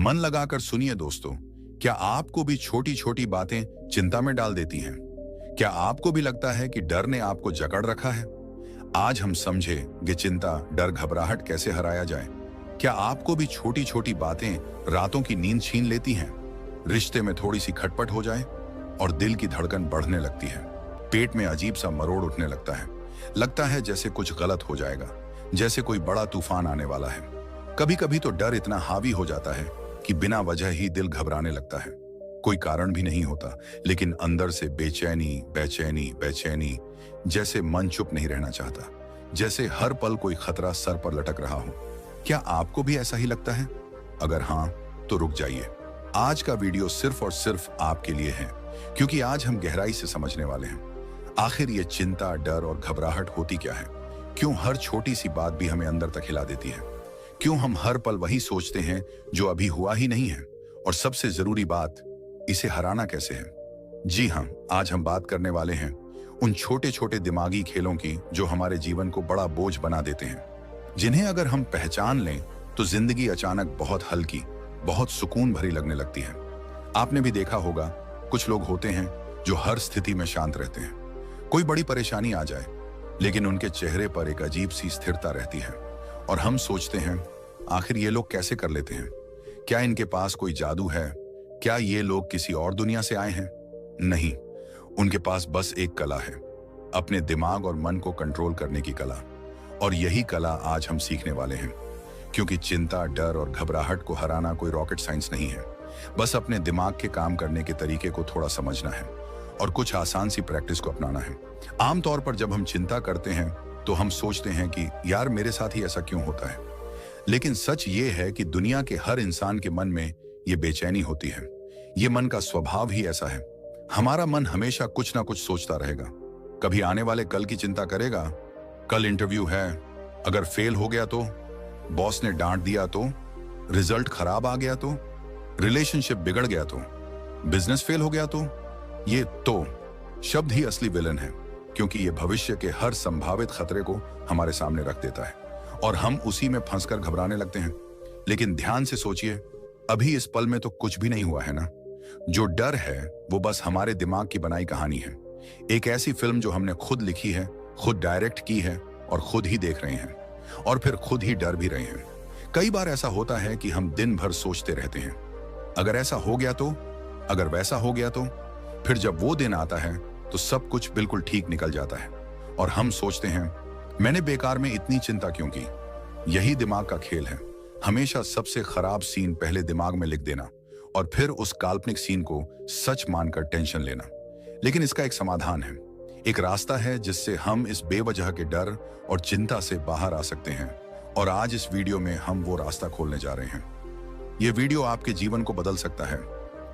मन लगाकर सुनिए दोस्तों, क्या आपको भी छोटी छोटी बातें चिंता में डाल देती हैं? क्या आपको भी लगता है कि डर ने आपको जकड़ रखा है? आज हम समझे कि चिंता, डर, घबराहट कैसे हराया जाए। क्या आपको भी छोटी छोटी बातें रातों की नींद छीन लेती हैं? रिश्ते में थोड़ी सी खटपट हो जाए और दिल की धड़कन बढ़ने लगती है। पेट में अजीब सा मरोड़ उठने लगता है जैसे कुछ गलत हो जाएगा, जैसे कोई बड़ा तूफान आने वाला है। कभी कभी तो डर इतना हावी हो जाता है कि बिना वजह ही दिल घबराने लगता है। कोई कारण भी नहीं होता, लेकिन अंदर से बेचैनी बेचैनी बेचैनी, जैसे मन चुप नहीं रहना चाहता, जैसे हर पल कोई खतरा सर पर लटक रहा हो। क्या आपको भी ऐसा ही लगता है? अगर हाँ, तो रुक जाइए। आज का वीडियो सिर्फ और सिर्फ आपके लिए है, क्योंकि आज हम गहराई से समझने वाले हैं आखिर ये चिंता, डर और घबराहट होती क्या है। क्यों हर छोटी सी बात भी हमें अंदर तक हिला देती है? क्यों हम हर पल वही सोचते हैं जो अभी हुआ ही नहीं है? और सबसे जरूरी बात, इसे हराना कैसे है? जी हाँ, आज हम बात करने वाले हैं उन छोटे छोटे दिमागी खेलों की जो हमारे जीवन को बड़ा बोझ बना देते हैं, जिन्हें अगर हम पहचान लें तो जिंदगी अचानक बहुत हल्की, बहुत सुकून भरी लगने लगती है। आपने भी देखा होगा, कुछ लोग होते हैं जो हर स्थिति में शांत रहते हैं। कोई बड़ी परेशानी आ जाए, लेकिन उनके चेहरे पर एक अजीब सी स्थिरता रहती है और हम सोचते हैं, आखिर ये लोग कैसे कर लेते हैं? क्या इनके पास कोई जादू है? क्या ये लोग किसी और दुनिया से आए हैं? नहीं, उनके पास बस एक कला है, अपने दिमाग और मन को कंट्रोल करने की कला। और यही कला आज हम सीखने वाले हैं, क्योंकि चिंता, डर और घबराहट को हराना कोई रॉकेट साइंस नहीं है। बस अपने दिमाग के काम करने के तरीके को थोड़ा समझना है और कुछ आसान सी प्रैक्टिस को अपनाना है। आमतौर पर जब हम चिंता करते हैं तो हम सोचते हैं कि यार, मेरे साथ ही ऐसा क्यों होता है। लेकिन सच ये है कि दुनिया के हर इंसान के मन में ये बेचैनी होती है। ये मन का स्वभाव ही ऐसा है। हमारा मन हमेशा कुछ ना कुछ सोचता रहेगा। कभी आने वाले कल की चिंता करेगा, कल इंटरव्यू है, अगर फेल हो गया तो, बॉस ने डांट दिया तो, रिजल्ट खराब आ गया तो, रिलेशनशिप बिगड़ गया तो, बिजनेस फेल हो गया तो। ये तो शब्द ही असली विलन है, क्योंकि ये भविष्य के हर संभावित खतरे को हमारे सामने रख देता है और हम उसी में फंसकर घबराने लगते हैं। लेकिन ध्यान से सोचिए, अभी इस पल में तो कुछ भी नहीं हुआ है ना। जो डर है वो बस हमारे दिमाग की बनाई कहानी है, एक ऐसी फिल्म जो हमने खुद लिखी है, खुद डायरेक्ट की है और खुद ही देख रहे हैं और फिर खुद ही डर भी रहे हैं। कई बार ऐसा होता है कि हम दिन भर सोचते रहते हैं, अगर ऐसा हो गया तो, अगर वैसा हो गया तो। फिर जब वो दिन आता है तो सब कुछ बिल्कुल ठीक निकल जाता है और हम सोचते हैं, मैंने बेकार में इतनी चिंता क्यों की। यही दिमाग का खेल है, हमेशा सबसे खराब सीन पहले दिमाग में लिख देना और फिर उस काल्पनिक सीन को सच मानकर टेंशन लेना। लेकिन इसका एक समाधान है, एक रास्ता है जिससे हम इस बेवजह के डर और चिंता से बाहर आ सकते हैं। और आज इस वीडियो में हम वो रास्ता खोलने जा रहे हैं। ये वीडियो आपके जीवन को बदल सकता है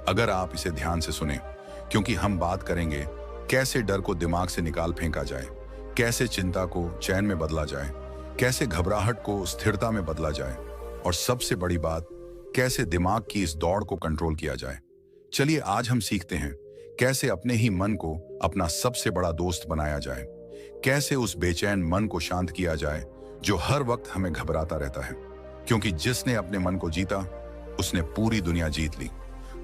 अगर आप इसे ध्यान से सुने, क्योंकि हम बात करेंगे कैसे डर को दिमाग से निकाल फेंका जाए, कैसे चिंता को चैन में बदला जाए, कैसे घबराहट को स्थिरता में बदला जाए और सबसे बड़ी बात, कैसे दिमाग की इस दौड़ को कंट्रोल किया जाए। चलिए आज हम सीखते हैं कैसे अपने ही मन को अपना सबसे बड़ा दोस्त बनाया जाए, कैसे उस बेचैन मन को शांत किया जाए जो हर वक्त हमें घबराता रहता है। क्योंकि जिसने अपने मन को जीता, उसने पूरी दुनिया जीत ली।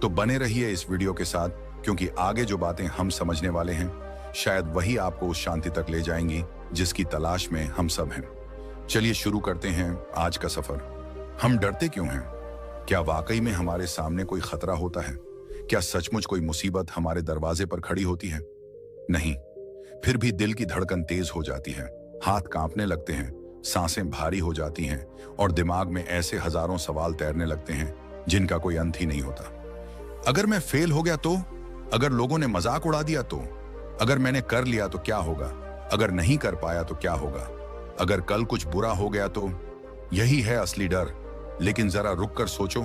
तो बने रहिए इस वीडियो के साथ, क्योंकि आगे जो बातें हम समझने वाले हैं शायद वही आपको उस शांति तक ले जाएंगी जिसकी तलाश में हम सब हैं। चलिए शुरू करते हैं आज का सफर। हम डरते क्यों हैं? क्या वाकई में हमारे सामने कोई खतरा होता है? क्या सचमुच कोई मुसीबत हमारे दरवाजे पर खड़ी होती है? नहीं, फिर भी दिल की धड़कन तेज हो जाती है, हाथ कांपने लगते हैं, सांसें भारी हो जाती हैं और दिमाग में ऐसे हजारों सवाल तैरने लगते हैं जिनका कोई अंत ही नहीं होता। अगर मैं फेल हो गया तो, अगर लोगों ने मजाक उड़ा दिया तो, अगर मैंने कर लिया तो क्या होगा, अगर नहीं कर पाया तो क्या होगा, अगर कल कुछ बुरा हो गया तो। यही है असली डर। लेकिन जरा रुक कर सोचो,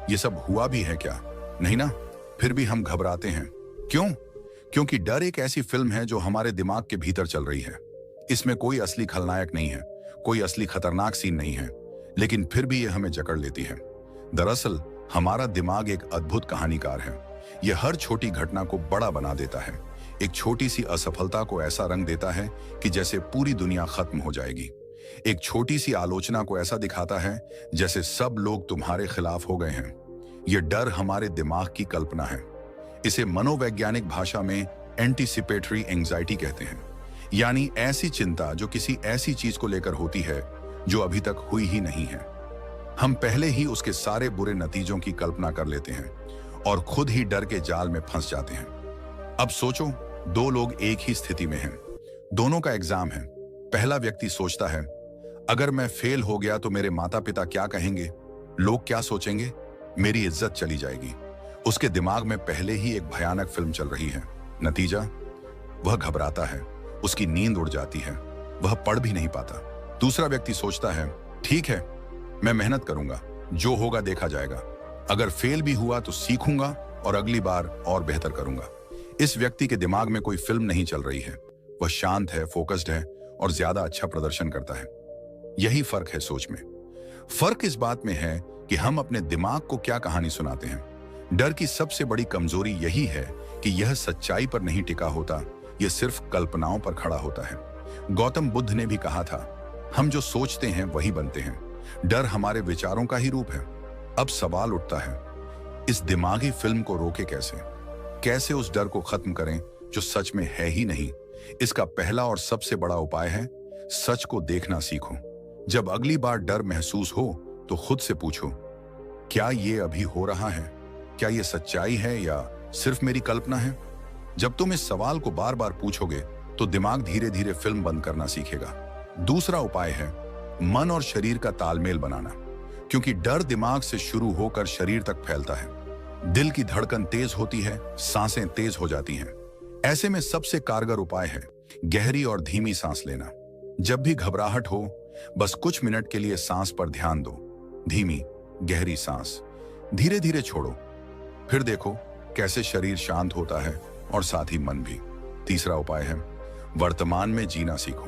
ये सब हुआ भी है क्या? नहीं ना। फिर भी हम घबराते हैं। क्यों? क्योंकि डर एक ऐसी फिल्म है जो हमारे दिमाग के भीतर चल रही है। इसमें कोई असली खलनायक नहीं है, कोई असली खतरनाक सीन नहीं है, लेकिन फिर भी ये हमें जकड़ लेती है। दरअसल हमारा दिमाग एक अद्भुत कहानीकार है। यह हर छोटी घटना को बड़ा बना देता है, एक छोटी सी असफलता को ऐसा रंग देता है कि जैसे पूरी दुनिया खत्म हो जाएगी। एक छोटी सी आलोचना को ऐसा दिखाता है जैसे सब लोग तुम्हारे खिलाफ हो गए हैं। यह डर हमारे दिमाग की कल्पना है। इसे मनोवैज्ञानिक भाषा में एंटीसिपेटरी एंजाइटी कहते हैं, यानी ऐसी चिंता जो किसी ऐसी चीज को लेकर होती है जो अभी तक हुई ही नहीं है। हम पहले ही उसके सारे बुरे नतीजों की कल्पना कर लेते हैं और खुद ही डर के जाल में फंस जाते हैं। अब सोचो, दो लोग एक ही स्थिति में हैं, दोनों का एग्जाम है। पहला व्यक्ति सोचता है, अगर मैं फेल हो गया तो मेरे माता पिता क्या कहेंगे, लोग क्या सोचेंगे, मेरी इज्जत चली जाएगी। उसके दिमाग में पहले ही एक भयानक फिल्म चल रही है। नतीजा, वह घबराता है, उसकी नींद उड़ जाती है, वह पढ़ भी नहीं पाता। दूसरा व्यक्ति सोचता है, ठीक है, मैं मेहनत करूंगा, जो होगा देखा जाएगा। अगर फेल भी हुआ तो सीखूंगा और अगली बार और बेहतर करूंगा। इस व्यक्ति के दिमाग में कोई फिल्म नहीं चल रही है, वह शांत है, फोकस्ड है और ज्यादा अच्छा प्रदर्शन करता है। यही फर्क है सोच में। फर्क इस बात में है कि हम अपने दिमाग को क्या कहानी सुनाते हैं। डर की सबसे बड़ी कमजोरी यही है कि यह सच्चाई पर नहीं टिका होता, यह सिर्फ कल्पनाओं पर खड़ा होता है। गौतम बुद्ध ने भी कहा था, हम जो सोचते हैं वही बनते हैं। डर हमारे विचारों का ही रूप है। अब सवाल उठता है, इस दिमागी फिल्म को रोके कैसे उस डर को खत्म करें जो सच में है ही नहीं। इसका पहला और सबसे बड़ा उपाय है, सच को देखना सीखो। जब अगली बार डर महसूस हो तो खुद से पूछो, क्या ये अभी हो रहा है, क्या ये सच्चाई है या सिर्फ मेरी कल्पना है। जब तुम इस सवाल को बार बार पूछोगे तो दिमाग धीरे धीरे फिल्म बंद करना सीखेगा। दूसरा उपाय है मन और शरीर का तालमेल बनाना, क्योंकि डर दिमाग से शुरू होकर शरीर तक फैलता है। दिल की धड़कन तेज होती है, सांसें तेज हो जाती हैं। ऐसे में सबसे कारगर उपाय है गहरी और धीमी सांस लेना। जब भी घबराहट हो, बस कुछ मिनट के लिए सांस पर ध्यान दो। धीमी गहरी सांस, धीरे धीरे छोड़ो, फिर देखो कैसे शरीर शांत होता है और साथ ही मन भी। तीसरा उपाय है वर्तमान में जीना सीखो।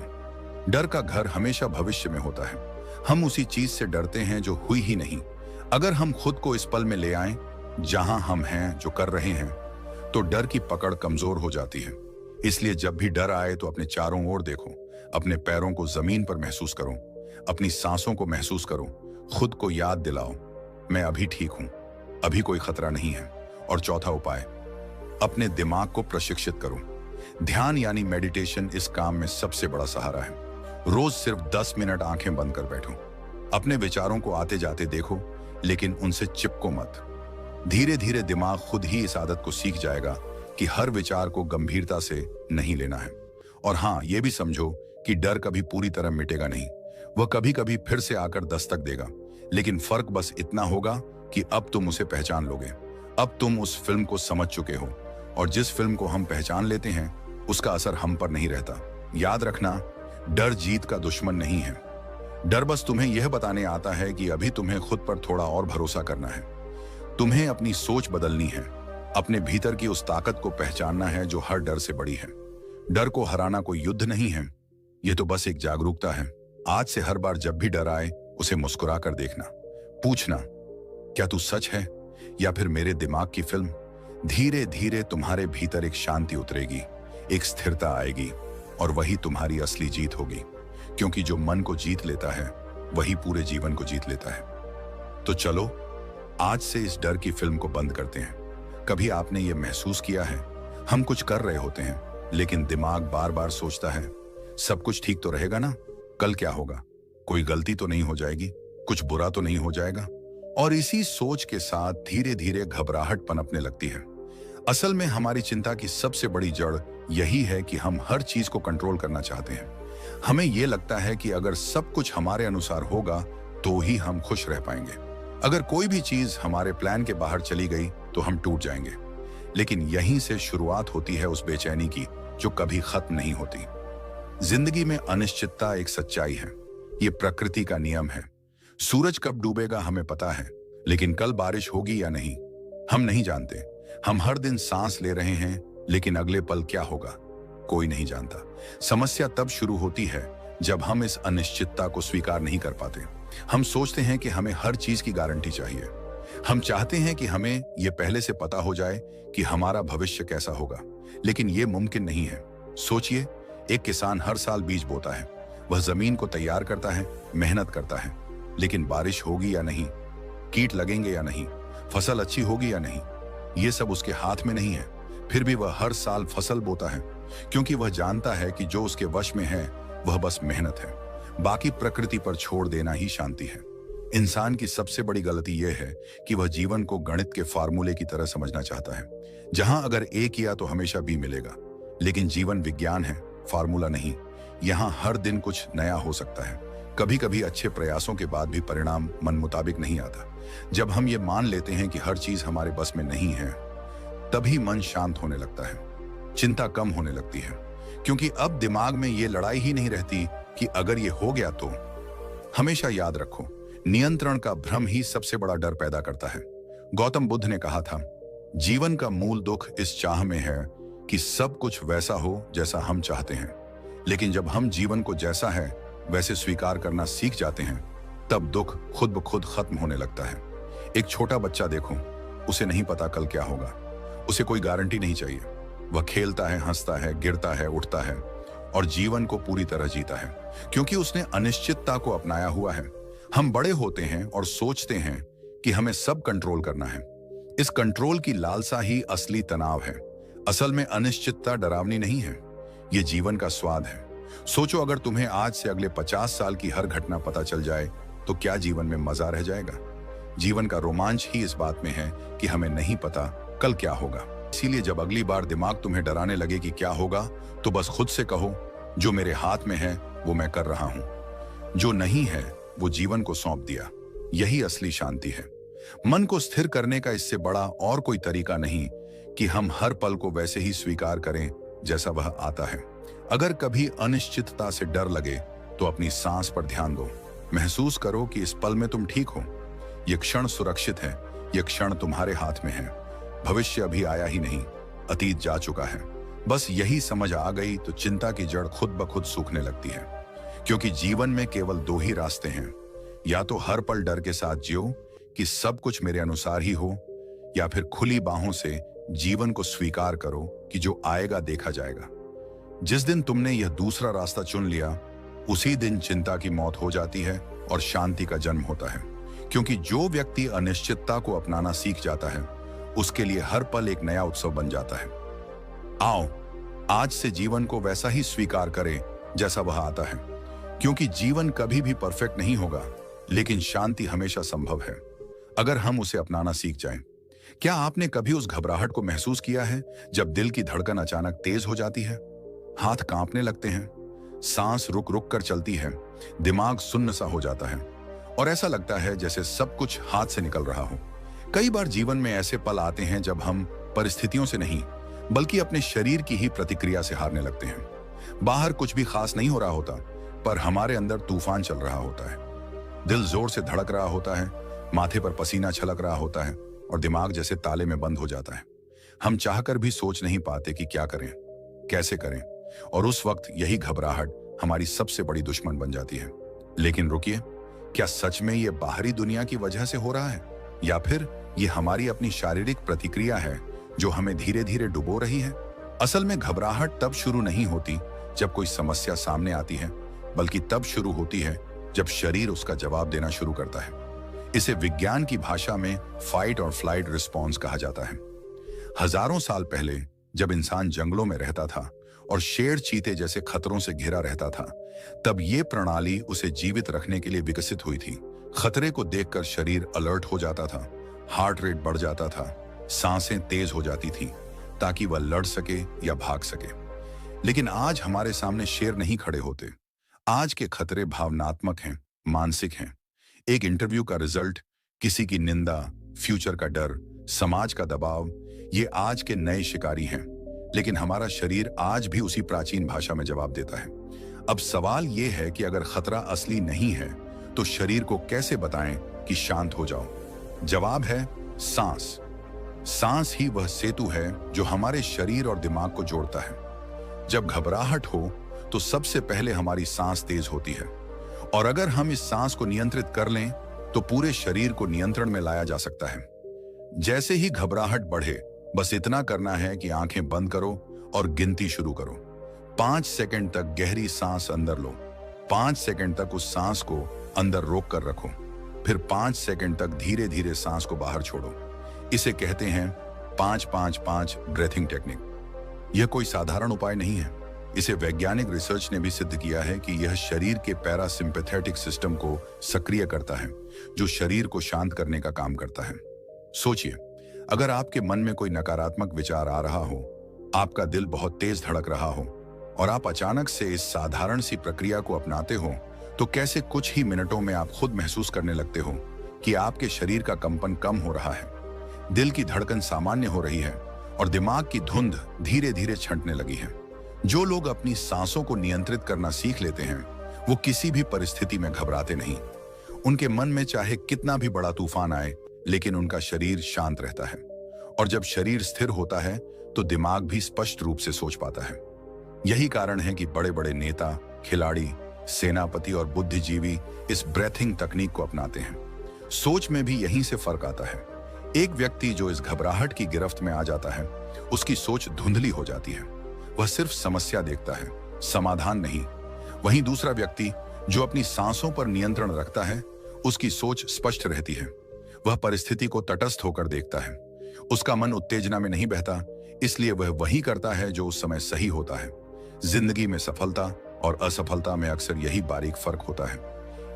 डर का घर हमेशा भविष्य में होता है। हम उसी चीज से डरते हैं जो हुई ही नहीं। अगर हम खुद को इस पल में ले आएं, जहां हम हैं, जो कर रहे हैं, तो डर की पकड़ कमजोर हो जाती है। इसलिए जब भी डर आए तो अपने चारों ओर देखो, अपने पैरों को जमीन पर महसूस करो, अपनी सांसों को महसूस करो, खुद को याद दिलाओ, मैं अभी ठीक हूं, अभी कोई खतरा नहीं है। और चौथा उपाय, अपने दिमाग को प्रशिक्षित करो। ध्यान यानी मेडिटेशन इस काम में सबसे बड़ा सहारा है। रोज सिर्फ 10 मिनट आंखें बंद कर बैठो, अपने विचारों को आते जाते देखो, लेकिन उनसे चिपको मत। धीरे धीरे दिमाग खुद ही इस आदत को सीख जाएगा कि हर विचार को गंभीरता से नहीं लेना है। और हाँ, यह भी समझो कि डर कभी पूरी तरह मिटेगा नहीं, वह कभी कभी फिर से आकर दस्तक देगा। लेकिन फर्क बस इतना होगा कि अब तुम उसे पहचान लोगे। अब तुम उस फिल्म को समझ चुके हो, और जिस फिल्म को हम पहचान लेते हैं उसका असर हम पर नहीं रहता। याद रखना, डर जीत का दुश्मन नहीं है। डर बस तुम्हें यह बताने आता है कि अभी तुम्हें खुद पर थोड़ा और भरोसा करना है। तुम्हें अपनी सोच बदलनी है, अपने भीतर की उस ताकत को पहचानना है जो हर डर से बड़ी है। डर को हराना कोई युद्ध नहीं है, यह तो बस एक जागरूकता है। आज से हर बार जब भी डर आए उसे मुस्कुरा कर देखना, पूछना, क्या तू सच है या फिर मेरे दिमाग की फिल्म। धीरे धीरे तुम्हारे भीतर एक शांति उतरेगी, एक स्थिरता आएगी, और वही तुम्हारी असली जीत होगी। क्योंकि जो मन को जीत लेता है वही पूरे जीवन को जीत लेता है। तो चलो आज से इस डर की फिल्म को बंद करते हैं। कभी आपने ये महसूस किया है, हम कुछ कर रहे होते हैं लेकिन दिमाग बार बार सोचता है, सब कुछ ठीक तो रहेगा ना, कल क्या होगा, कोई गलती तो नहीं हो जाएगी, कुछ बुरा तो नहीं हो जाएगा। और इसी सोच के साथ धीरे धीरे घबराहट पनपने लगती है। असल में हमारी चिंता की सबसे बड़ी जड़ यही है कि हम हर चीज को कंट्रोल करना चाहते हैं। हमें यह लगता है कि अगर सब कुछ हमारे अनुसार होगा तो ही हम खुश रह पाएंगे। अगर कोई भी चीज हमारे प्लान के बाहर चली गई तो हम टूट जाएंगे। लेकिन यहीं से शुरुआत होती है उस बेचैनी की जो कभी खत्म नहीं होती। जिंदगी में अनिश्चितता एक सच्चाई है, ये प्रकृति का नियम है। सूरज कब डूबेगा हमें पता है, लेकिन कल बारिश होगी या नहीं हम नहीं जानते। हम हर दिन सांस ले रहे हैं, लेकिन अगले पल क्या होगा कोई नहीं जानता। समस्या तब शुरू होती है जब हम इस अनिश्चितता को स्वीकार नहीं कर पाते। हम सोचते हैं कि हमें हर चीज की गारंटी चाहिए। हम चाहते हैं कि हमें यह पहले से पता हो जाए कि हमारा भविष्य कैसा होगा, लेकिन यह मुमकिन नहीं है। सोचिए, एक किसान हर साल बीज बोता है, वह जमीन को तैयार करता है, मेहनत करता है, लेकिन बारिश होगी या नहीं, कीट लगेंगे या नहीं, फसल अच्छी होगी या नहीं, ये सब उसके हाथ में नहीं है। फिर भी वह हर साल फसल बोता है, क्योंकि वह जानता है कि जो उसके वश में है वह बस मेहनत है। बाकी प्रकृति पर छोड़ देना ही शांति है। इंसान की सबसे बड़ी गलती यह है कि वह जीवन को गणित के फार्मूले की तरह समझना चाहता है, जहां अगर ए किया तो हमेशा बी मिलेगा। लेकिन जीवन विज्ञान है, फार्मूला नहीं। यहाँ हर दिन कुछ नया हो सकता है। कभी कभी अच्छे प्रयासों के बाद भी परिणाम मन मुताबिक नहीं आता। जब हम ये मान लेते हैं कि हर चीज हमारे बस में नहीं है, तभी मन शांत होने लगता है, चिंता कम होने लगती है, क्योंकि अब दिमाग में ये लड़ाई ही नहीं रहती कि अगर ये हो गया तो। हमेशा याद रखो, नियंत्रण का भ्रम ही सबसे बड़ा डर पैदा करता है। गौतम बुद्ध ने कहा था, जीवन का मूल दुख इस चाह में है कि सब कुछ वैसा हो जैसा हम चाहते हैं। लेकिन जब हम जीवन को जैसा है वैसे स्वीकार करना सीख जाते हैं, तब दुख खुद ब खुद खत्म होने लगता है। एक छोटा बच्चा देखो, उसे नहीं पता कल क्या होगा, उसे कोई गारंटी नहीं चाहिए। वह खेलता है, हंसता है, गिरता है, उठता है और जीवन को पूरी तरह जीता है, क्योंकि उसने अनिश्चितता को अपनाया हुआ है। हम बड़े होते हैं और सोचते हैं कि हमें सब कंट्रोल करना है। इस कंट्रोल की लालसा ही असली तनाव है। असल में अनिश्चितता डरावनी नहीं है, ये जीवन का स्वाद है। सोचो, अगर तुम्हें आज से अगले 50 साल की हर घटना पता चल जाए तो क्या जीवन में मजा रह जाएगा? जीवन का रोमांच ही इस बात में है कि हमें नहीं पता कल क्या होगा। इसीलिए जब अगली बार दिमाग तुम्हें डराने लगे कि क्या होगा, तो बस खुद से कहो, जो मेरे हाथ में है वो मैं कर रहा हूं, जो नहीं है वो जीवन को सौंप दिया। यही असली शांति है। मन को स्थिर करने का इससे बड़ा और कोई तरीका नहीं कि हम हर पल को वैसे ही स्वीकार करें जैसा वह आता है। अगर कभी अनिश्चितता से डर लगे तो अपनी सांस पर ध्यान दो। महसूस करो कि इस पल में तुम ठीक हो, यह क्षण सुरक्षित है, यह क्षण तुम्हारे हाथ में है। भविष्य अभी आया ही नहीं, अतीत जा चुका है। बस यही समझ आ गई तो चिंता की जड़ खुद ब खुद सूखने लगती है, क्योंकि जीवन में केवल दो ही रास्ते हैं। या तो हर पल डर के साथ जियो कि सब कुछ मेरे अनुसार ही हो, या फिर खुली बाहों से जीवन को स्वीकार करो कि जो आएगा देखा जाएगा। जिस दिन तुमने यह दूसरा रास्ता चुन लिया, उसी दिन चिंता की मौत हो जाती है और शांति का जन्म होता है। क्योंकि जो व्यक्ति अनिश्चितता को अपनाना सीख जाता है, उसके लिए हर पल एक नया उत्सव बन जाता है। आओ, आज से जीवन को वैसा ही स्वीकार करें जैसा वह आता है, क्योंकि जीवन कभी भी परफेक्ट नहीं होगा, लेकिन शांति हमेशा संभव है अगर हम उसे अपनाना सीख जाएं। क्या आपने कभी उस घबराहट को महसूस किया है जब दिल की धड़कन अचानक तेज हो जाती है, हाथ कांपने लगते हैं, सांस रुक रुक कर चलती है, दिमाग सुन्न सा हो जाता है और ऐसा लगता है जैसे सब कुछ हाथ से निकल रहा हो? कई बार जीवन में ऐसे पल आते हैं जब हम परिस्थितियों से नहीं, बल्कि अपने शरीर की ही प्रतिक्रिया से हारने लगते हैं। बाहर कुछ भी खास नहीं हो रहा होता, पर हमारे अंदर तूफान चल रहा होता है। दिल जोर से धड़क रहा होता है, माथे पर पसीना छलक रहा होता है और दिमाग जैसे ताले में बंद हो जाता है। हम चाहकर भी सोच नहीं पाते कि क्या करें, कैसे करें, और उस वक्त यही घबराहट हमारी सबसे बड़ी दुश्मन बन जाती है। लेकिन रुकिए, क्या सच में ये बाहरी दुनिया की वजह से हो रहा है, या फिर ये हमारी अपनी शारीरिक प्रतिक्रिया है जो हमें धीरे धीरे डुबो रही है? असल में घबराहट तब शुरू नहीं होती जब कोई समस्या सामने आती है, बल्कि तब शुरू होती है जब शरीर उसका जवाब देना शुरू करता है। इसे विज्ञान की भाषा में फाइट और फ्लाइट रिस्पॉन्स कहा जाता है। हजारों साल पहले जब इंसान जंगलों में रहता था और शेर चीते जैसे खतरों से घिरा रहता था, तब ये प्रणाली उसे जीवित रखने के लिए विकसित हुई थी। खतरे को देखकर शरीर अलर्ट हो जाता था, हार्ट रेट बढ़ जाता था, सांसें तेज हो जाती थी ताकि वह लड़ सके या भाग सके। लेकिन आज हमारे सामने शेर नहीं खड़े होते। आज के खतरे भावनात्मक हैं, मानसिक हैं। एक इंटरव्यू का रिजल्ट, किसी की निंदा, फ्यूचर का डर, समाज का दबाव, ये आज के नए शिकारी हैं। लेकिन हमारा शरीर आज भी उसी प्राचीन भाषा में जवाब देता है। अब सवाल यह है कि अगर खतरा असली नहीं है तो शरीर को कैसे बताएं कि शांत हो जाओ? जवाब है सांस। सांस ही वह सेतु है जो हमारे शरीर और दिमाग को जोड़ता है। जब घबराहट हो तो सबसे पहले हमारी सांस तेज होती है, और अगर हम इस सांस को नियंत्रित कर लें तो पूरे शरीर को नियंत्रण में लाया जा सकता है। जैसे ही घबराहट बढ़े, बस इतना करना है कि आंखें बंद करो और गिनती शुरू करो। 5 सेकंड तक गहरी सांस अंदर लो, 5 सेकंड तक उस सांस को अंदर रोक कर रखो, फिर 5 सेकंड तक धीरे धीरे सांस को बाहर छोड़ो। इसे कहते हैं 5-5-5 ब्रेथिंग टेक्निक। यह कोई साधारण उपाय नहीं है। इसे वैज्ञानिक रिसर्च ने भी सिद्ध किया है कि यह शरीर के पैरासिम्पैथेटिक सिस्टम को सक्रिय करता है, जो शरीर को शांत करने का काम करता है। सोचिए, अगर आपके मन में कोई नकारात्मक विचार आ रहा हो, आपका दिल बहुत तेज धड़क रहा हो और आप अचानक से इस साधारण सी प्रक्रिया को अपनाते हो, तो कैसे कुछ ही मिनटों में आप खुद महसूस करने लगते हो कि आपके शरीर का कंपन कम हो रहा है, दिल की धड़कन सामान्य हो रही है और दिमाग की धुंध धीरे धीरे छंटने लगी है। जो लोग अपनी सांसों को नियंत्रित करना सीख लेते हैं, वो किसी भी परिस्थिति में घबराते नहीं। उनके मन में चाहे कितना भी बड़ा तूफान आए, लेकिन उनका शरीर शांत रहता है। और जब शरीर स्थिर होता है, तो दिमाग भी स्पष्ट रूप से सोच पाता है। यही कारण है कि बड़े बड़े नेता, खिलाड़ी, सेनापति और बुद्धिजीवी इस ब्रेथिंग तकनीक को अपनाते हैं। सोच में भी यहीं से फर्क आता है। एक व्यक्ति जो इस घबराहट की गिरफ्त में आ जाता है, उसकी सोच धुंधली हो जाती है। वह सिर्फ समस्या देखता है, समाधान नहीं। वहीं दूसरा व्यक्ति जो अपनी सांसों पर नियंत्रण रखता है, उसकी सोच स्पष्ट रहती है। वह परिस्थिति को तटस्थ होकर देखता है। उसका मन उत्तेजना में नहीं बहता, इसलिए वह वही करता है जो उस समय सही होता है। जिंदगी में सफलता और असफलता में अक्सर यही बारीक फर्क होता है।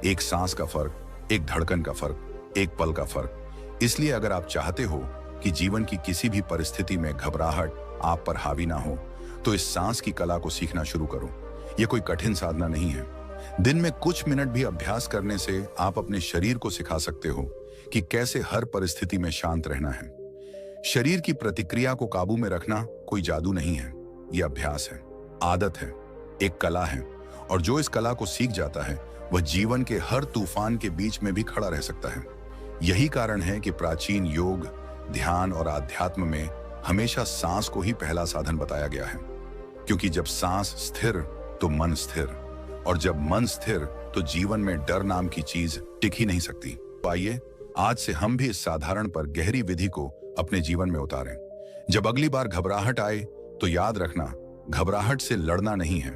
एक सांस का फर्क, एक धड़कन का फर्क, एक पल का फर्क। इसलिए अगर आप चाहते हो कि जीवन की किसी भी परिस्थिति में घबराहट आप पर हावी ना हो, तो इस सांस की कला को सीखना शुरू करो। यह कोई कठिन साधना नहीं है। दिन में कुछ मिनट भी अभ्यास करने से आप अपने शरीर को सिखा सकते हो कि कैसे हर परिस्थिति में शांत रहना है। शरीर की प्रतिक्रिया को काबू में रखना कोई जादू नहीं है, यह अभ्यास है, आदत है, एक कला है। और जो इस कला को सीख जाता है, वह जीवन के हर तूफान के बीच में भी खड़ा रह सकता है। यही कारण है कि प्राचीन योग, ध्यान और आध्यात्म में हमेशा सांस को ही पहला साधन बताया गया है। क्योंकि जब सांस स्थिर तो मन स्थिर, और जब मन स्थिर तो जीवन में डर नाम की चीज टिक ही नहीं सकती। तो आइए आज से हम भी इस साधारण पर गहरी विधि को अपने जीवन में उतारें। जब अगली बार घबराहट आए, तो याद रखना, घबराहट से लड़ना नहीं है,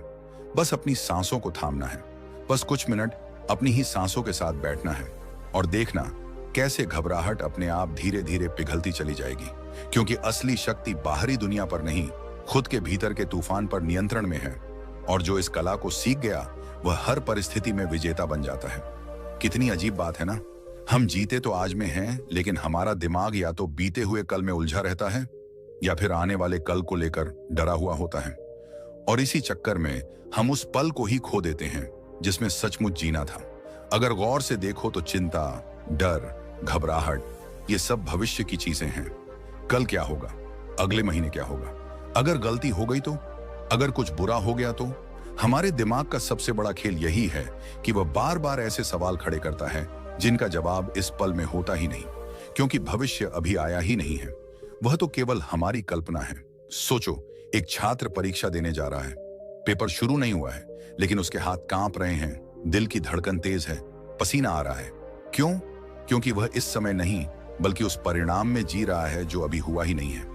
बस अपनी सांसों को थामना है। बस कुछ मिनट अपनी ही सांसों के साथ बैठना है और देखना कैसे घबराहट अपने आप धीरे धीरे पिघलती चली जाएगी। क्योंकि असली शक्ति बाहरी दुनिया पर नहीं, खुद के भीतर के तूफान पर नियंत्रण में है। और जो इस कला को सीख गया, वह हर परिस्थिति में विजेता बन जाता है। कितनी अजीब बात है ना। हम जीते तो आज में हैं, लेकिन हमारा दिमाग या तो बीते हुए कल में उलझा रहता है या फिर आने वाले कल को लेकर डरा हुआ होता है। और इसी चक्कर में हम उस पल को ही खो देते हैं जिसमें सचमुच जीना था। अगर गौर से देखो तो चिंता, डर, घबराहट, ये सब भविष्य की चीजें हैं। कल क्या होगा, अगले महीने क्या होगा, अगर गलती हो गई तो, अगर कुछ बुरा हो गया तो। हमारे दिमाग का सबसे बड़ा खेल यही है कि वह बार बार ऐसे सवाल खड़े करता है जिनका जवाब इस पल में होता ही नहीं, क्योंकि भविष्य अभी आया ही नहीं है। वह तो केवल हमारी कल्पना है। सोचो, एक छात्र परीक्षा देने जा रहा है। पेपर शुरू नहीं हुआ है, लेकिन उसके हाथ कांप रहे हैं, दिल की धड़कन तेज है, पसीना आ रहा है। क्यों? क्योंकि वह इस समय नहीं, बल्कि उस परिणाम में जी रहा है जो अभी हुआ ही नहीं है।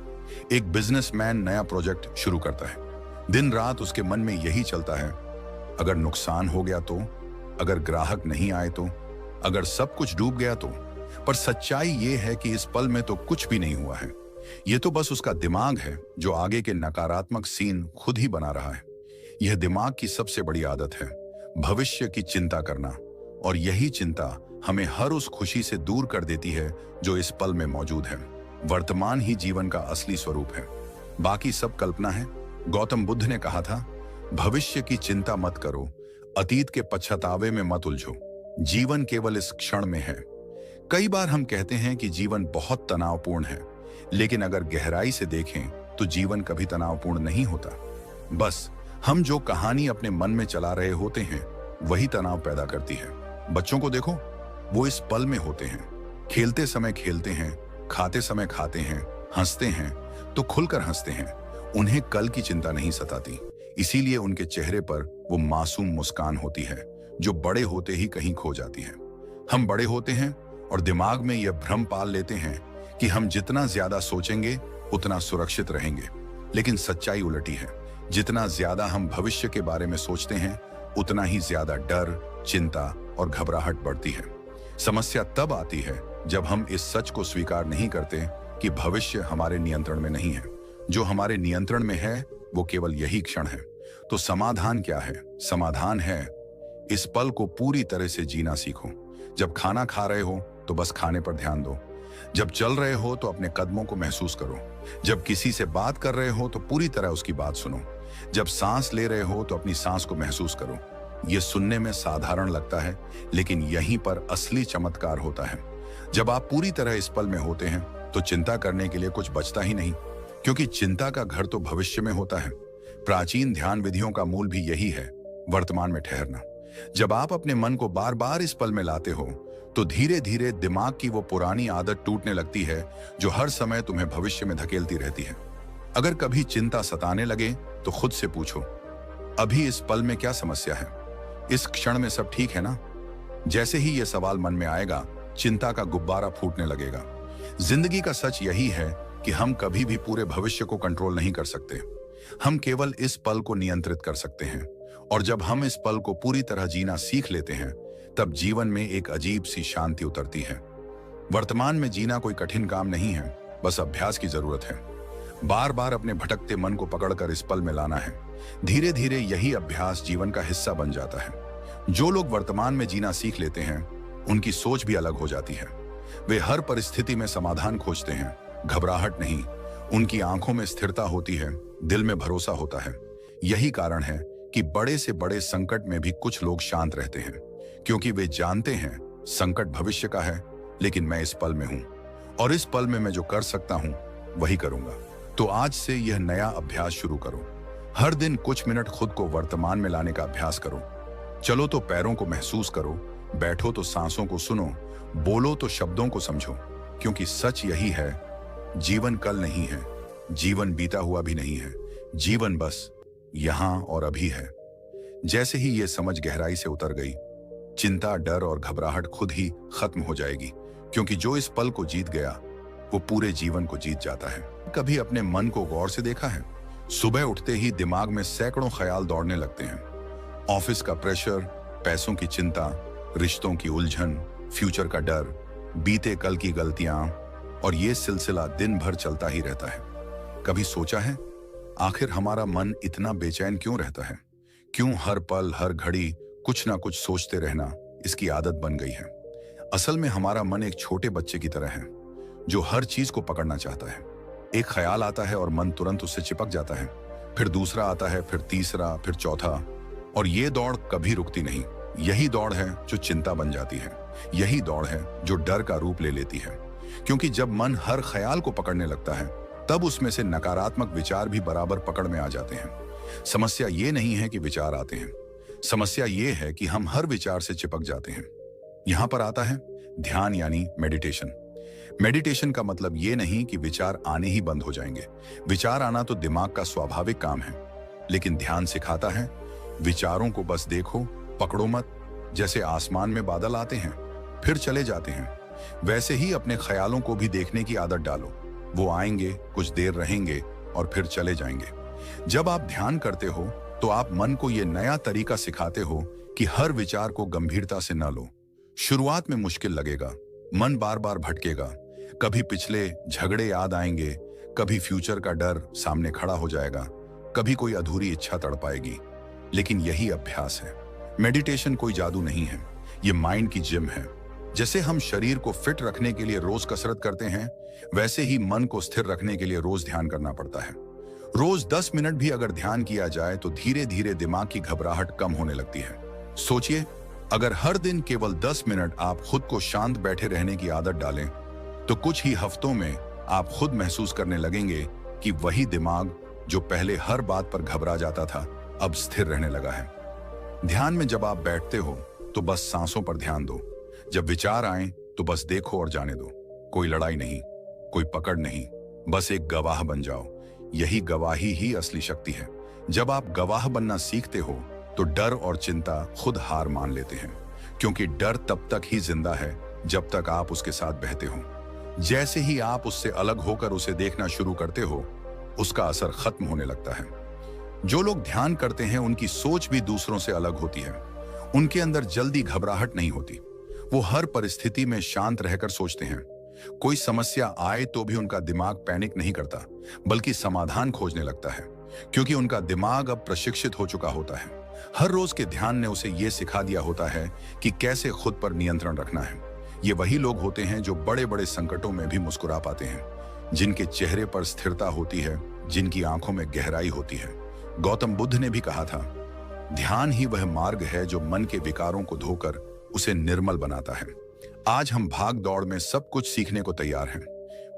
एक बिजनेसमैन नया प्रोजेक्ट शुरू करता है। दिन रात उसके मन में यही चलता है, अगर नुकसान हो गया तो, अगर ग्राहक नहीं आए तो, अगर सब कुछ डूब गया तो। पर सच्चाई ये है कि इस पल में तो कुछ भी नहीं हुआ है। यह तो बस उसका दिमाग है जो आगे के नकारात्मक सीन खुद ही बना रहा है। यह दिमाग की सबसे बड़ी आदत है, भविष्य की चिंता करना। और यही चिंता हमें हर उस खुशी से दूर कर देती है जो इस पल में मौजूद है। वर्तमान ही जीवन का असली स्वरूप है, बाकी सब कल्पना है। गौतम बुद्ध ने कहा था, भविष्य की चिंता मत करो, अतीत के पछतावे में मत उलझो, जीवन केवल इस क्षण में है। कई बार हम कहते हैं कि जीवन बहुत तनावपूर्ण है, लेकिन अगर गहराई से देखें तो जीवन कभी तनावपूर्ण नहीं होता। बस हम जो कहानी अपने मन में चला रहे होते हैं, वही तनाव पैदा करती है। बच्चों को देखो, वो इस पल में होते हैं, खेलते समय खेलते हैं, खाते समय खाते हैं, हंसते हैं तो खुलकर हंसते हैं। उन्हें कल की चिंता नहीं सताती, इसीलिए उनके चेहरे पर वो मासूम मुस्कान होती है जो बड़े होते ही कहीं खो जाती है। हम बड़े होते हैं और दिमाग में यह भ्रम पाल लेते हैं कि हम जितना ज्यादा सोचेंगे उतना सुरक्षित रहेंगे, लेकिन सच्चाई उलटी है। जितना ज्यादा हम भविष्य के बारे में सोचते हैं, उतना ही ज्यादा डर, चिंता और घबराहट बढ़ती है। समस्या तब आती है जब हम इस सच को स्वीकार नहीं करते कि भविष्य हमारे नियंत्रण में नहीं है। जो हमारे नियंत्रण में है वो केवल यही क्षण है। तो समाधान क्या है? समाधान है इस पल को पूरी तरह से जीना सीखो। जब खाना खा रहे हो तो बस खाने पर ध्यान दो। जब चल रहे हो तो अपने कदमों को महसूस करो। जब किसी से बात कर रहे हो तो पूरी तरह उसकी बात सुनो। जब सांस ले रहे हो तो अपनी सांस को महसूस करो। यह सुनने में साधारण लगता है, लेकिन यहीं पर असली चमत्कार होता है। जब आप पूरी तरह इस पल में होते हैं तो चिंता करने के लिए कुछ बचता ही नहीं, क्योंकि चिंता का घर तो भविष्य में होता है। प्राचीन ध्यान विधियों का मूल भी यही है, वर्तमान में ठहरना। जब आप अपने मन को बार बार इस पल में लाते हो तो धीरे धीरे दिमाग की वो पुरानी आदत टूटने लगती है जो हर समय तुम्हें भविष्य में धकेलती रहती है। अगर कभी चिंता सताने लगे तो खुद से पूछो, अभी इस पल में क्या समस्या है? इस क्षण में सब ठीक है ना? जैसे ही यह सवाल मन में आएगा, चिंता का गुब्बारा फूटने लगेगा। जिंदगी का सच यही है कि हम कभी भी पूरे भविष्य को कंट्रोल नहीं कर सकते। हम केवल इस पल को नियंत्रित कर सकते हैं। और जब हम इस पल को पूरी तरह जीना सीख लेते हैं, तब जीवन में एक अजीब सी शांति उतरती है। वर्तमान में जीना कोई कठिन काम नहीं है, बस अभ्यास की जरूरत है। बार बार अपने भटकते मन को पकड़कर इस पल में लाना है। धीरे धीरे यही अभ्यास जीवन का हिस्सा बन जाता है। जो लोग वर्तमान में जीना सीख लेते हैं, उनकी सोच भी अलग हो जाती है। वे हर परिस्थिति में समाधान खोजते हैं, घबराहट नहीं। उनकी आंखों में स्थिरता होती है, दिल में भरोसा होता है। यही कारण है कि बड़े से बड़े संकट में भी कुछ लोग शांत रहते हैं, क्योंकि वे जानते हैं संकट भविष्य का है, लेकिन मैं इस पल में हूं और इस पल में मैं जो कर सकता हूं वही करूंगा। तो आज से यह नया अभ्यास शुरू करो। हर दिन कुछ मिनट खुद को वर्तमान में लाने का अभ्यास करो। चलो तो पैरों को महसूस करो, बैठो तो सांसों को सुनो, बोलो तो शब्दों को समझो। क्योंकि सच यही है, जीवन कल नहीं है, जीवन बीता हुआ भी नहीं है, जीवन बस यहां और अभी है। जैसे ही यह समझ गहराई से उतर गई, चिंता, डर और घबराहट खुद ही खत्म हो जाएगी, क्योंकि जो इस पल को जीत गया वो पूरे जीवन को जीत जाता है। कभी अपने मन को गौर से देखा है? सुबह उठते ही दिमाग में सैकड़ों ख्याल दौड़ने लगते हैं। ऑफिस का प्रेशर, पैसों की चिंता, रिश्तों की उलझन, फ्यूचर का डर, बीते कल की गलतियां, और ये सिलसिला दिन भर चलता ही रहता है। कभी सोचा है आखिर हमारा मन इतना बेचैन क्यों रहता है? क्यों हर पल हर घड़ी कुछ ना कुछ सोचते रहना इसकी आदत बन गई है? असल में हमारा मन एक छोटे बच्चे की तरह है जो हर चीज को पकड़ना चाहता है। एक ख्याल आता है और मन तुरंत उससे चिपक जाता है, फिर दूसरा आता है, फिर तीसरा, फिर चौथा, और ये दौड़ कभी रुकती नहीं। यही दौड़ है जो चिंता बन जाती है, यही दौड़ है जो डर का रूप ले लेती है। क्योंकि जब मन हर ख्याल को पकड़ने लगता है, तब उसमें से नकारात्मक विचार भी बराबर पकड़ में आ जाते हैं। समस्या ये नहीं है कि विचार आते हैं, समस्या ये है कि हम हर विचार से चिपक जाते हैं। यहां पर आता है ध्यान यानी मेडिटेशन। मेडिटेशन का मतलब ये नहीं कि विचार आने ही बंद हो जाएंगे। विचार आना तो दिमाग का स्वाभाविक काम है, लेकिन ध्यान सिखाता है विचारों को बस देखो, पकड़ो मत। जैसे आसमान में बादल आते हैं फिर चले जाते हैं, वैसे ही अपने ख्यालों को भी देखने की आदत डालो। वो आएंगे, कुछ देर रहेंगे और फिर चले जाएंगे। जब आप ध्यान करते हो तो आप मन को यह नया तरीका सिखाते हो कि हर विचार को गंभीरता से न लो। शुरुआत में मुश्किल लगेगा, मन बार बार भटकेगा, कभी पिछले झगड़े याद आएंगे, कभी फ्यूचर का डर सामने खड़ा हो जाएगा, कभी कोई अधूरी इच्छा तड़पाएगी। लेकिन यही अभ्यास है। मेडिटेशन कोई जादू नहीं है, ये माइंड की जिम है। जैसे हम शरीर को फिट रखने के लिए रोज कसरत करते हैं, वैसे ही मन को स्थिर रखने के लिए रोज ध्यान करना पड़ता है। रोज 10 मिनट भी अगर ध्यान किया जाए तो धीरे धीरे दिमाग की घबराहट कम होने लगती है। सोचिए, अगर हर दिन केवल 10 मिनट आप खुद को शांत बैठे रहने की आदत डालें, तो कुछ ही हफ्तों में आप खुद महसूस करने लगेंगे कि वही दिमाग जो पहले हर बात पर घबरा जाता था, अब स्थिर रहने लगा है। ध्यान में जब आप बैठते हो तो बस सांसों पर ध्यान दो। जब विचार आए तो बस देखो और जाने दो। कोई लड़ाई नहीं, कोई पकड़ नहीं, बस एक गवाह बन जाओ। यही गवाही ही असली शक्ति है। जब आप गवाह बनना सीखते हो तो डर और चिंता खुद हार मान लेते हैं, क्योंकि डर तब तक ही जिंदा है जब तक आप उसके साथ बहते हो। जैसे ही आप उससे अलग होकर उसे देखना शुरू करते हो, उसका असर खत्म होने लगता है। जो लोग ध्यान करते हैं उनकी सोच भी दूसरों से अलग होती है। उनके अंदर जल्दी घबराहट नहीं होती, वो हर परिस्थिति में शांत रहकर सोचते हैं। कोई समस्या आए तो भी उनका दिमाग पैनिक नहीं करता, बल्कि समाधान खोजने लगता है, क्योंकि उनका दिमाग अब प्रशिक्षित हो चुका होता है। हर रोज के ध्यान ने उसे यह सिखा दिया होता है कि कैसे खुद पर नियंत्रण रखना है। ये वही लोग होते हैं जो बड़े बड़े संकटों में भी मुस्कुरा पाते हैं, जिनके चेहरे पर स्थिरता होती है, जिनकी आंखों में गहराई होती है। गौतम बुद्ध ने भी कहा था, ध्यान ही वह मार्ग है जो मन के विकारों को धोकर उसे निर्मल बनाता है। आज हम भाग दौड़ में सब कुछ सीखने को तैयार हैं,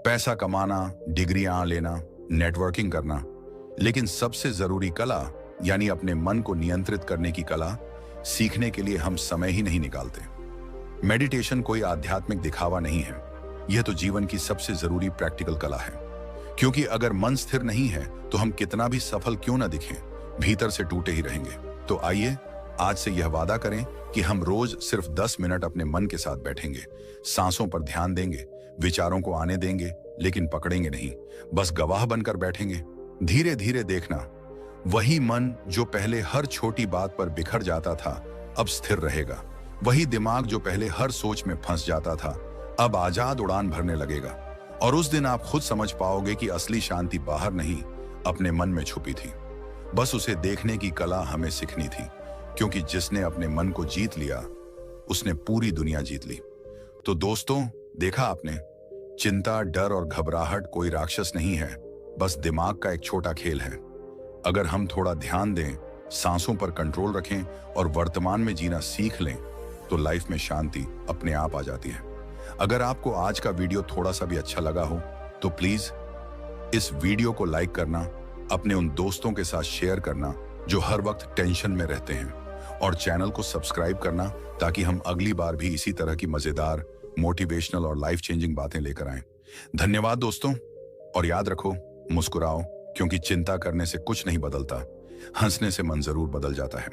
पैसा कमाना, डिग्रियां लेना, नेटवर्किंग करना, लेकिन सबसे जरूरी कला यानी अपने मन को नियंत्रित करने की कला सीखने के लिए हम समय ही नहीं निकालते। मेडिटेशन कोई आध्यात्मिक दिखावा नहीं है, यह तो जीवन की सबसे जरूरी प्रैक्टिकल कला है। क्योंकि अगर मन स्थिर नहीं है तो हम कितना भी सफल क्यों ना दिखें, भीतर से टूटे ही रहेंगे। तो आइए आज से यह वादा करें कि हम रोज सिर्फ 10 मिनट अपने मन के साथ बैठेंगे, सांसों पर ध्यान देंगे, विचारों को आने देंगे, लेकिन पकड़ेंगे नहीं, बस गवाह बनकर बैठेंगे। धीरे धीरे देखना, वही मन जो पहले हर छोटी बात पर बिखर जाता था अब स्थिर रहेगा। वही दिमाग जो पहले हर सोच में फंस जाता था अब आजाद उड़ान भरने लगेगा। और उस दिन आप खुद समझ पाओगे कि असली शांति बाहर नहीं, अपने मन में छुपी थी। बस उसे देखने की कला हमें सीखनी थी, क्योंकि जिसने अपने मन को जीत लिया उसने पूरी दुनिया जीत ली। तो दोस्तों, देखा आपने, चिंता, डर और घबराहट कोई राक्षस नहीं है, बस दिमाग का एक छोटा खेल है। अगर हम थोड़ा ध्यान दें, सांसों पर कंट्रोल रखें और वर्तमान में जीना सीख लें तो लाइफ में शांति अपने आप आ जाती है। अगर आपको आज का वीडियो थोड़ा सा भी अच्छा लगा हो तो प्लीज इस वीडियो को लाइक करना, अपने उन दोस्तों के साथ शेयर करना जो हर वक्त टेंशन में रहते हैं, और चैनल को सब्सक्राइब करना ताकि हम अगली बार भी इसी तरह की मजेदार, मोटिवेशनल और लाइफ चेंजिंग बातें लेकर आएं। धन्यवाद दोस्तों, और याद रखो, मुस्कुराओ, क्योंकि चिंता करने से कुछ नहीं बदलता, हंसने से मन जरूर बदल जाता है।